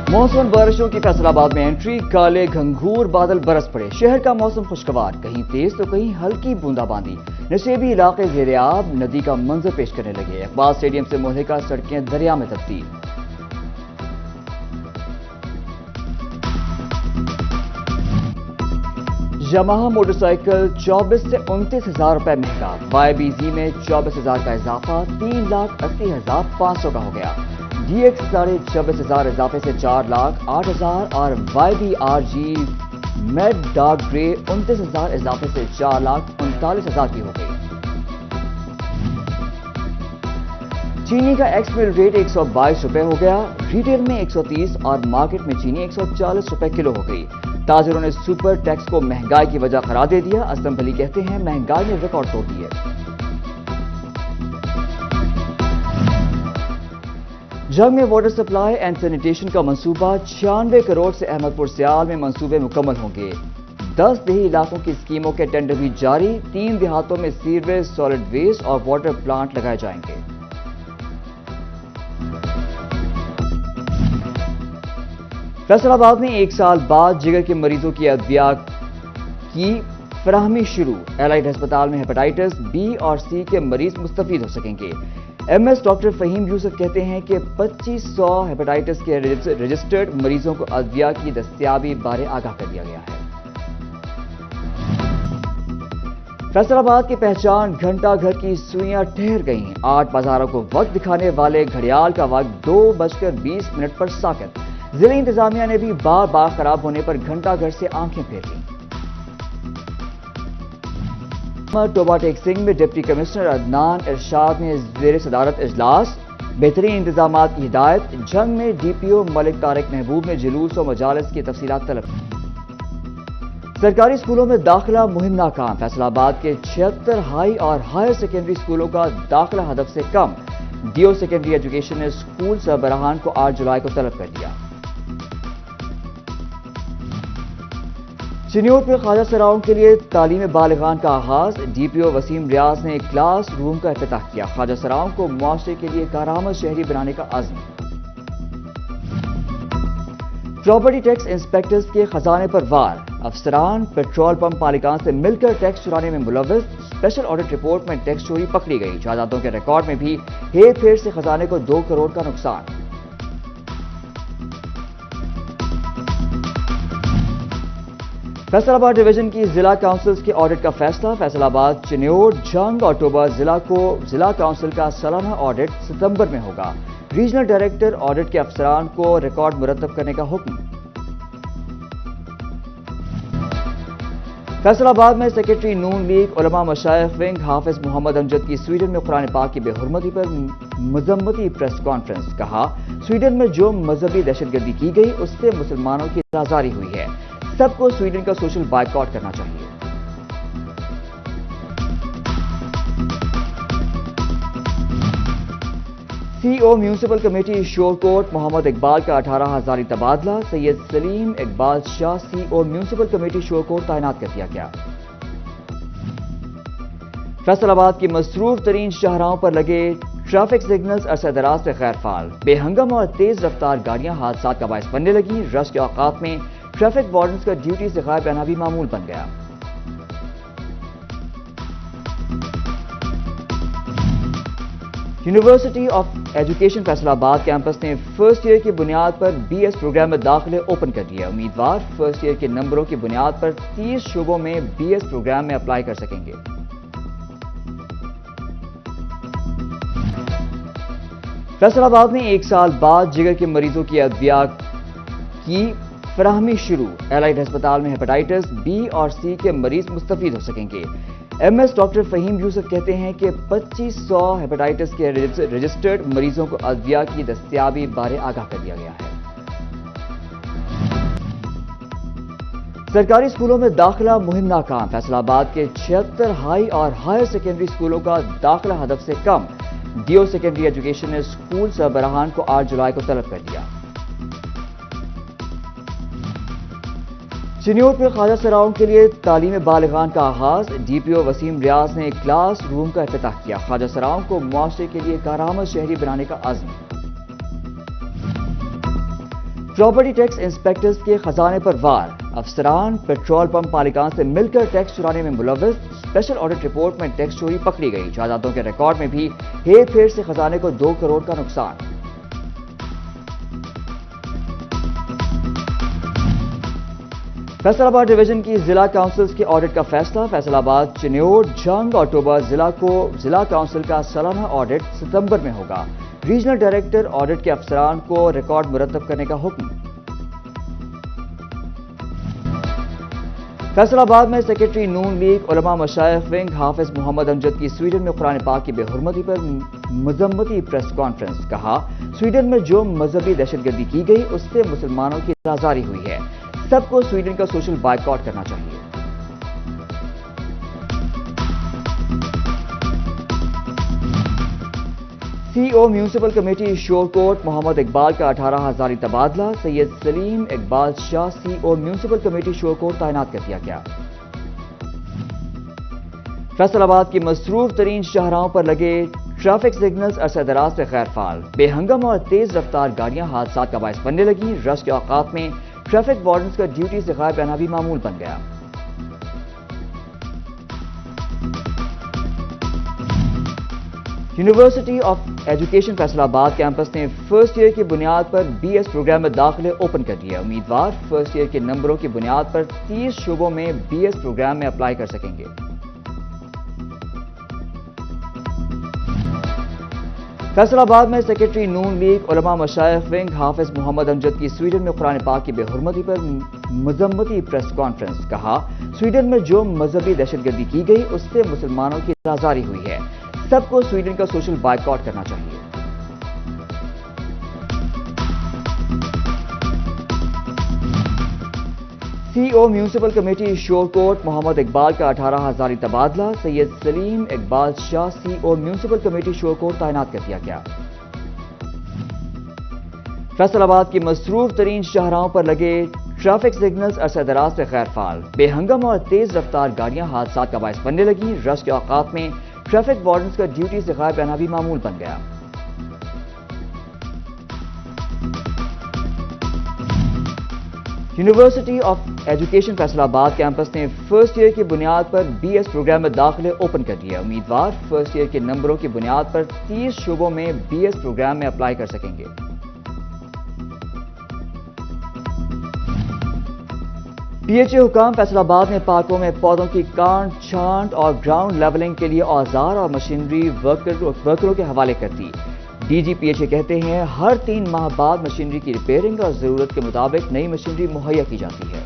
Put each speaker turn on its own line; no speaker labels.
मौसम बारिशों की फैसलाबाद में एंट्री, काले घंघूर बादल बरस पड़े। शहर का मौसम खुशगवार, कहीं तेज तो कहीं हल्की बूंदाबांदी। नशेबी इलाके ज़ेरे-आब, नदी का मंजर पेश करने लगे। इकबाल स्टेडियम से मुहलिका सड़कें दरिया में तब्दील। यामाहा मोटरसाइकिल 24 से 29 हजार रुपए महंगा। YBZ में 24,000 का इजाफा 3,80,500 का हो गया। DX 24,500 इजाफे से 4,08,000 और YBRG मेड डार्क ग्रे 29,000 इजाफे से 4,39,000 की हो गई। चीनी का एक्स मिल रेट 122 रुपए हो गया। रिटेल में 130 और मार्केट में चीनी 140 रुपए किलो हो गई। ताजिरों ने सुपर टैक्स को महंगाई की वजह करार दे दिया। असलम भली कहते हैं महंगाई ने रिकॉर्ड तोड़ दिए। जंग में वाटर सप्लाई एंड सैनिटेशन का मंसूबा 96 करोड़ से अहमदपुर सियाल में मंसूबे मुकम्मल होंगे। 10 देही इलाकों की स्कीमों के टेंडर भी जारी। 3 देहातों में सीवरेज, सॉलिड वेस्ट और वाटर प्लांट लगाए जाएंगे। फैसलाबाद में 1 साल बाद जिगर के मरीजों की अद्विया की फराहमी शुरू। एलाइड अस्पताल में हेपेटाइटिस बी और सी के मरीज मुस्तफीद हो सकेंगे। MS डॉक्टर फहीम यूसुफ कहते हैं कि 2500 हेपेटाइटिस के रजिस्टर्ड मरीजों को अद्विया की दस्तयाबी बारे आगाह कर दिया गया है। फैसलाबाद की पहचान घंटा घर की सुइयां ठहर गईं। 8 बाजारों को वक्त दिखाने वाले घड़ियाल का वक्त 2:20 पर साकित। जिला इंतजामिया ने भी बार बार खराब होने पर घंटा घर से आंखें फेर लीं। टोबा टेक सिंह में डिप्टी कमिश्नर अदनान इरशाद ने ज़ेर सदारत इजलास। बेहतरीन इंतजामात की हिदायत। जंग में DPO मलिक तारिक महबूब ने जुलूस और मजालिस की तफसीलात तलब। सरकारी स्कूलों में दाखिला मुहिम नाकाम। फैसलाबाद के 76 हाई और हायर सेकेंडरी स्कूलों का दाखिला हदफ से कम। DO सेकेंडरी एजुकेशन ने स्कूल सरबराहान को 8 जुलाई को तलब कर दिया। चिन्योट में ख्वाजा सराओं के लिए तालीम बालिगान का आगाज। DPO वसीम रियाज ने क्लास रूम का इफ्तिताह किया। ख्वाजा सराओं को मुआशरे के लिए कारामद शहरी बनाने का अज़्म। प्रॉपर्टी टैक्स इंस्पेक्टर्स के खजाने पर वार। अफसरान पेट्रोल पंप मालिकान से मिलकर टैक्स चुराने में मुलव्वस। स्पेशल ऑडिट रिपोर्ट में टैक्स चोरी पकड़ी गई। जायदादों के रिकॉर्ड में भी हेर फेर से खजाने को 2 करोड़ का नुकसान। फैसलाबाद डिवीजन की जिला काउंसिल्स के ऑडिट का फैसला। फैसलाबाद, चिन्योट, जंग और टोबा जिला को जिला काउंसिल का सालाना ऑडिट सितंबर में होगा। रीजनल डायरेक्टर ऑडिट के अफसरान को रिकॉर्ड मुरतब करने का हुक्म। फैसलाबाद में सेक्रेटरी नून लीग उलमा मशाइख विंग हाफिज मोहम्मद अमजद की स्वीडन में कुरान पाक की बेहुरमती पर मजम्मती प्रेस कॉन्फ्रेंस। कहा, स्वीडन में जो मजहबी दहशतगर्दी की गई उससे मुसलमानों की आजारी हुई है। सबको स्वीडन का सोशल बायकॉट करना चाहिए। CEO municipal committee Shorkot Mohammad Iqbal का 18,000 तबादला। Syed Salim Iqbal Shah CEO municipal committee Shorkot तैनात कर दिया गया। फैसलाबाद की मसरूफ तरीन शाहराहों पर लगे ट्रैफिक सिग्नल्स अरसा दराज से गैर फाल। बेहंगम और तेज रफ्तार गाड़ियां हादसा का बायस बनने लगी। रश के औकात में ट्रैफिक वार्डन्स का ड्यूटी से गायब रहना भी मामूल बन गया। University of education Faisalabad campus ने फर्स्ट ईयर की बुनियाद पर BS प्रोग्राम में दाखिले ओपन कर दिए। उम्मीदवार फर्स्ट ईयर के नंबरों की बुनियाद पर 30 शोबों में BS प्रोग्राम में अप्लाई कर सकेंगे। फैसलाबाद में 1 साल बाद जिगर के मरीजों की अद्विया की फराहमी शुरू। एलाइड अस्पताल में हेपेटाइटिस बी और सी के मरीज मुस्तफीद हो सकेंगे। MS डॉक्टर फहीम यूसुफ कहते हैं कि 2500 हेपेटाइटिस के रजिस्टर्ड मरीजों को अद्विया की दस्तयाबी बारे आगाह कर दिया गया है। सरकारी स्कूलों में दाखिला मुहिम नाकाम। फैसलाबाद के 76 हाई और हायर सेकेंडरी स्कूलों का दाखिला हदफ से कम। DO सेकेंडरी एजुकेशन ने स्कूल सरबराहान को 8 जुलाई को तलब कर दिया। चिन्योट में ख्वाजा सराओं के लिए तालीम बालिगान का आगाज। DPO वसीम रियाज ने क्लास रूम का इफ्तिताह किया। ख्वाजा सराओं को मुआशरे के लिए कारामद शहरी बनाने का अज़्म। پراپرٹی ٹیکس انسپیکٹرز کے خزانے پر وار، افسران پیٹرول پمپ مالکان سے مل کر ٹیکس چرانے میں ملوث، اسپیشل آڈٹ رپورٹ میں ٹیکس چوری پکڑی گئی، جائیدادوں کے ریکارڈ میں بھی ہیر پھیر سے خزانے کو 2 کروڑ کا نقصان۔ فیصل آباد ڈویژن کی ضلع کونسلز کے آڈٹ کا فیصلہ، فیصل آباد، چنیور، جنگ اور ٹوبہ ضلع کو ضلع کونسل کا سالانہ آڈٹ ستمبر میں ہوگا، ریجنل ڈائریکٹر آڈٹ کے افسران کو ریکارڈ مرتب کرنے کا حکم۔ فیصل آباد میں سیکرٹری نون لیگ علماء مشائخ ونگ حافظ محمد امجد کی سویڈن میں قرآن پاک کی بے حرمتی پر مذمتی پریس کانفرنس، کہا سویڈن میں جو مذہبی دہشت گردی کی گئی اس سے مسلمانوں کی آزاری ہوئی ہے، سب کو سویڈن کا سوشل بائیکاٹ کرنا چاہیے۔ سی او میونسپل کمیٹی شورکوٹ محمد اقبال کا 18,000 تبادلہ، سید سلیم اقبال شاہ سی او میونسپل کمیٹی شورکوٹ تعینات کر دیا گیا۔ فیصل آباد کی مصروف ترین شاہراہوں پر لگے ٹریفک سگنلز عرصہ دراز سے غیر فعال، بے ہنگم اور تیز رفتار گاڑیاں حادثات کا باعث بننے لگیں، رش کے اوقات میں ٹریفک وارڈنز کا ڈیوٹی سے غائب رہنا بھی معمول بن گیا۔ یونیورسٹی آف ایجوکیشن فیصل آباد کیمپس نے فرسٹ ایئر کی بنیاد پر بی ایس پروگرام میں داخلے اوپن کر دیا، امیدوار فرسٹ ایئر کے نمبروں کی بنیاد پر 30 شعبوں میں بی ایس پروگرام میں اپلائی کر سکیں گے۔ فیصل آباد میں سیکرٹری نون لیگ علماء مشائخ ونگ حافظ محمد امجد کی سویڈن میں قرآن پاک کی بے حرمتی پر مذمتی پریس کانفرنس، کہا سویڈن میں جو مذہبی دہشت گردی کی گئی اس سے مسلمانوں کی آزاری ہوئی ہے، سب کو سویڈن کا سوشل بائیکاٹ کرنا چاہیے۔ سی او میونسپل کمیٹی شورکوٹ محمد اقبال کا 18,000 تبادلہ، سید سلیم اقبال شاہ سی او میونسپل کمیٹی شورکوٹ تعینات کر دیا گیا۔ فیصل آباد کی مصروف ترین شاہراہوں پر لگے ٹریفک سگنلز عرصہ دراز سے غیر فعال، بے ہنگم اور تیز رفتار گاڑیاں حادثات کا باعث بننے لگیں، رش کے اوقات میں ٹریفک وارڈنز کا ڈیوٹی سے غائب رہنا بھی معمول بن گیا۔ یونیورسٹی آف ایجوکیشن فیصل آباد کیمپس نے فرسٹ ایئر کی بنیاد پر بی ایس پروگرام میں داخلے اوپن کر دیا، امیدوار فرسٹ ایئر کے نمبروں کی بنیاد پر 30 شعبوں میں بی ایس پروگرام میں اپلائی کر سکیں گے۔ پی ایچ اے حکام فیصل آباد نے پارکوں میں پودوں کی کانٹ چھانٹ اور گراؤنڈ لیولنگ کے لیے اوزار اور مشینری ورکروں کے حوالے کر دی۔ D G P H A کہتے ہیں ہر 3 ماہ بعد مشینری کی ریپیئرنگ اور ضرورت کے مطابق نئی مشینری مہیا کی جاتی ہے۔